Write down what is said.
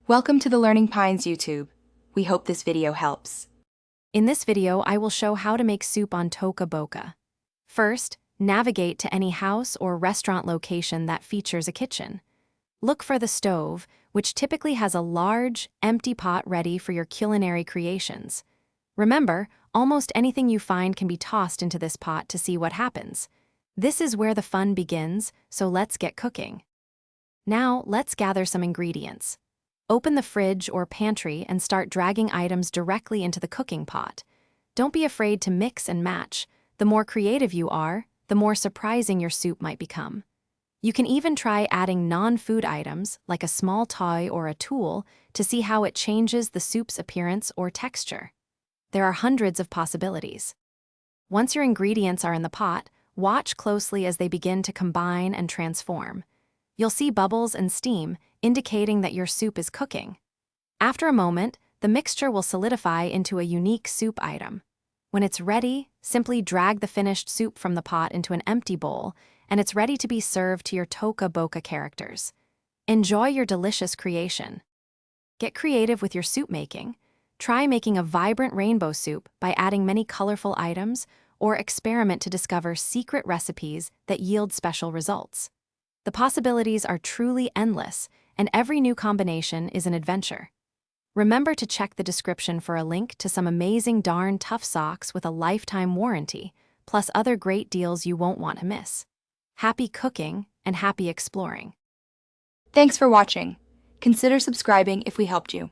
Welcome to the Learning Pines YouTube. We hope this video helps. In this video, I will show how to make soup on Toca Boca. First, navigate to any house or restaurant location that features a kitchen. Look for the stove, which typically has a large, empty pot ready for your culinary creations. Remember, almost anything you find can be tossed into this pot to see what happens. This is where the fun begins, so let's get cooking. Now, let's gather some ingredients. Open the fridge or pantry and start dragging items directly into the cooking pot. Don't be afraid to mix and match. The more creative you are, the more surprising your soup might become. You can even try adding non-food items, like a small toy or a tool, to see how it changes the soup's appearance or texture. There are hundreds of possibilities. Once your ingredients are in the pot, watch closely as they begin to combine and transform. You'll see bubbles and steam, indicating that your soup is cooking. After a moment, the mixture will solidify into a unique soup item. When it's ready, simply drag the finished soup from the pot into an empty bowl, and it's ready to be served to your Toca Boca characters. Enjoy your delicious creation. Get creative with your soup making. Try making a vibrant rainbow soup by adding many colorful items, or experiment to discover secret recipes that yield special results. The possibilities are truly endless, and every new combination is an adventure. Remember to check the description for a link to some amazing darn tough socks with a lifetime warranty, plus other great deals you won't want to miss. Happy cooking and happy exploring. Thanks for watching. Consider subscribing if we helped you.